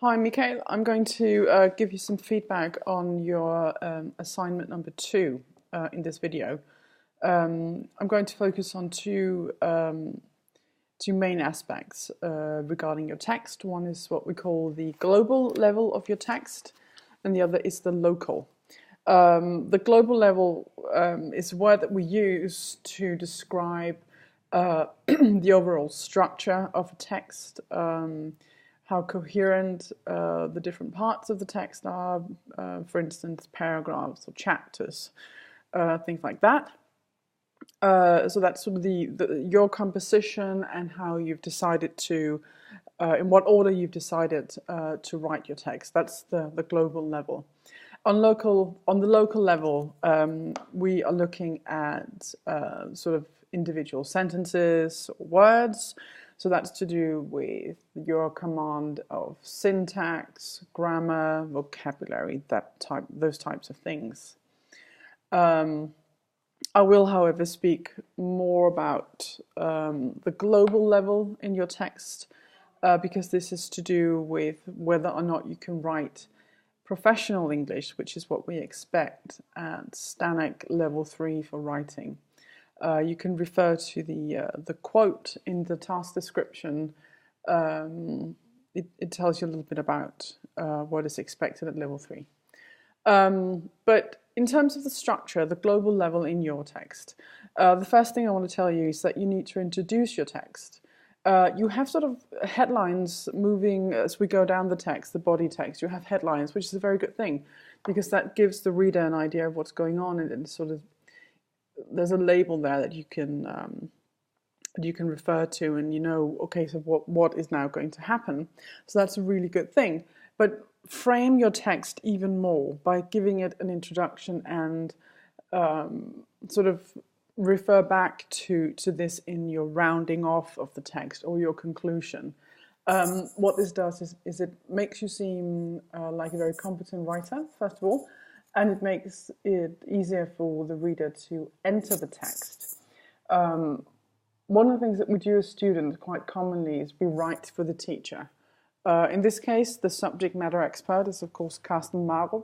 Hi, Mikhail. I'm going to give you some feedback on your assignment number 2 in this video. I'm going to focus on two main aspects regarding your text. One is what we call the global level of your text, and the other is the local. The global level is a word that we use to describe the overall structure of a text, how coherent the different parts of the text are, for instance, paragraphs or chapters, things like that. So that's sort of your composition and how you've decided to, in what order you've decided to write your text. That's the global level. On the local level, we are looking at sort of individual sentences or words. So that's to do with your command of syntax, grammar, vocabulary, those types of things. I will, however, speak more about the global level in your text because this is to do with whether or not you can write professional English, which is what we expect at Stanek Level 3 for writing. You can refer to the quote in the task description. It tells you a little bit about what is expected at Level 3. But in terms of the structure, the global level in your text, the first thing I want to tell you is that you need to introduce your text. You have sort of headlines moving as we go down the text, the body text. You have headlines, which is a very good thing because that gives the reader an idea of what's going on, and sort of there's a label there that you can refer to, and you know, okay, so what is now going to happen. So that's a really good thing. But frame your text even more by giving it an introduction and sort of refer back to this in your rounding off of the text or your conclusion. What this does is it makes you seem like a very competent writer, first of all, and it makes it easier for the reader to enter the text. One of the things that we do as students quite commonly is we write for the teacher. In this case, the subject matter expert is, of course, Carsten Marup,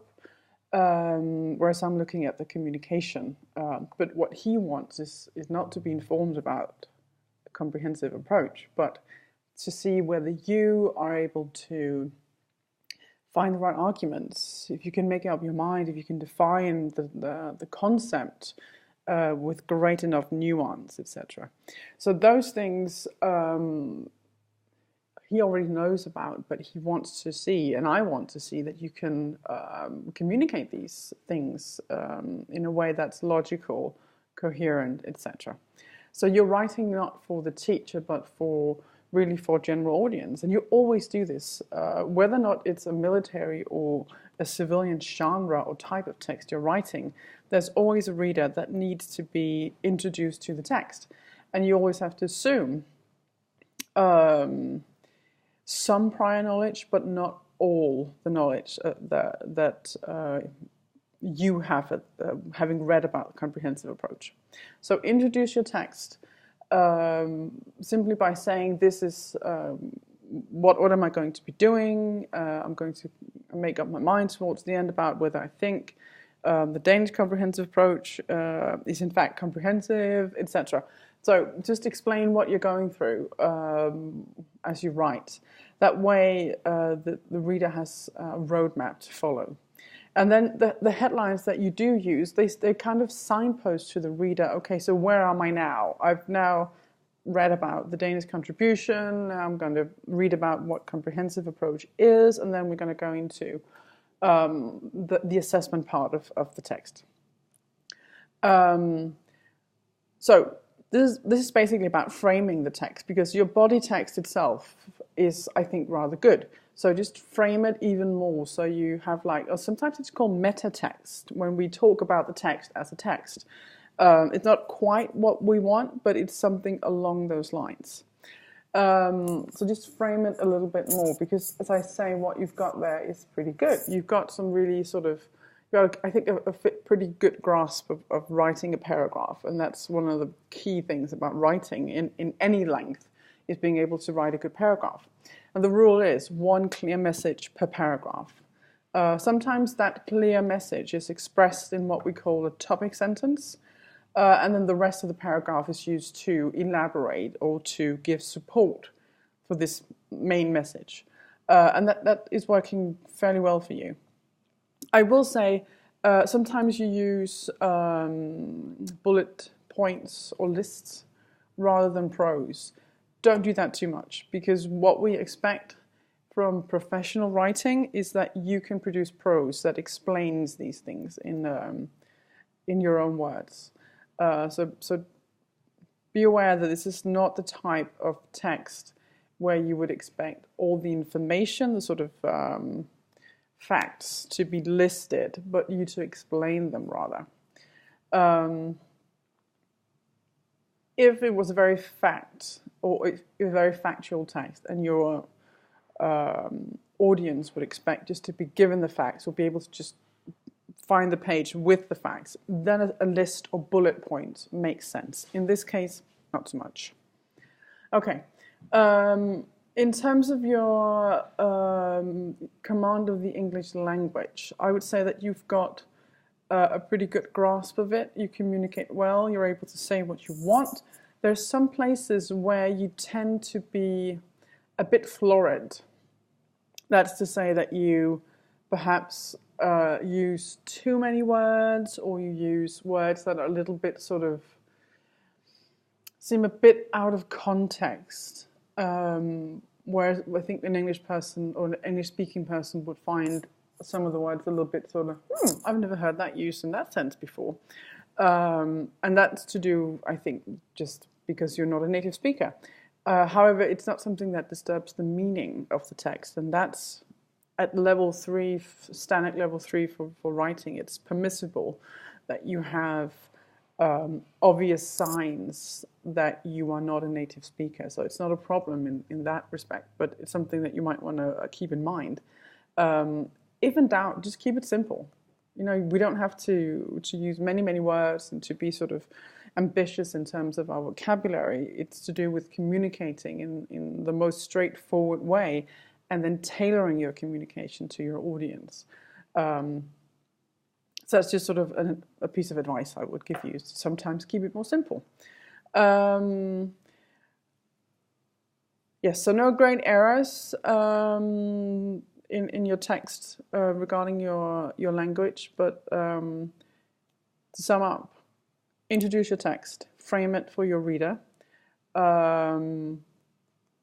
whereas I'm looking at the communication. But what he wants is not to be informed about a comprehensive approach, but to see whether you are able to find the right arguments, if you can make up your mind, if you can define the concept with great enough nuance, etc. So those things he already knows about, but he wants to see, and I want to see, that you can communicate these things in a way that's logical, coherent, etc. So you're writing not for the teacher, but really for general audience, and you always do this, whether or not it's a military or a civilian genre or type of text you're writing. There's always a reader that needs to be introduced to the text, and you always have to assume some prior knowledge, but not all the knowledge that you have having read about the comprehensive approach. So introduce your text simply by saying, this is what am I going to be doing? I'm going to make up my mind towards the end about whether I think the Danish comprehensive approach is in fact comprehensive, etc. So just explain what you're going through as you write. That way the reader has a roadmap to follow. And then the headlines that you do use, they kind of signpost to the reader, okay, so where am I now? I've now read about the Danish contribution, now I'm going to read about what comprehensive approach is, and then we're going to go into the assessment part of the text. So this is basically about framing the text, because your body text itself is, I think, rather good. So just frame it even more. So you have or sometimes it's called meta text when we talk about the text as a text. It's not quite what we want, but it's something along those lines. So just frame it a little bit more, because as I say, what you've got there is pretty good. You've got some really I think a pretty good grasp of writing a paragraph, and that's one of the key things about writing in any length, is being able to write a good paragraph. And the rule is one clear message per paragraph. Sometimes that clear message is expressed in what we call a topic sentence, and then the rest of the paragraph is used to elaborate or to give support for this main message. And that is working fairly well for you. I will say sometimes you use bullet points or lists rather than prose. Don't do that too much, because what we expect from professional writing is that you can produce prose that explains these things in your own words. So be aware that this is not the type of text where you would expect all the information, the sort of facts to be listed, but you to explain them rather. If it was a very very factual text, and your audience would expect just to be given the facts or be able to just find the page with the facts, then a list or bullet points makes sense. In this case, not so much. Okay. In terms of your command of the English language, I would say that you've got a pretty good grasp of it. You communicate well, you're able to say what you want. There's some places where you tend to be a bit florid. That's to say that you perhaps use too many words, or you use words that are a little bit sort of seem a bit out of context, whereas I think an English person or an English-speaking person would find some of the words a little bit sort of, I've never heard that used in that sense before. And that's to do, I think, just because you're not a native speaker. However, it's not something that disturbs the meaning of the text, and that's at level 3, standard level 3 for writing. It's permissible that you have obvious signs that you are not a native speaker. So it's not a problem in that respect, but it's something that you might want to keep in mind. If in doubt, just keep it simple. You know, we don't have to use many words and to be sort of ambitious in terms of our vocabulary. It's to do with communicating in the most straightforward way, and then tailoring your communication to your audience. So that's just sort of a piece of advice I would give you. Sometimes keep it more simple. Yes, so no great errors in your text regarding your language, but to sum up, introduce your text, frame it for your reader.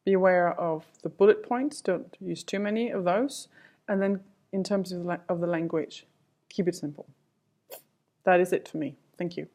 Be aware of the bullet points, don't use too many of those. And then in terms of the language, keep it simple. That is it for me. Thank you.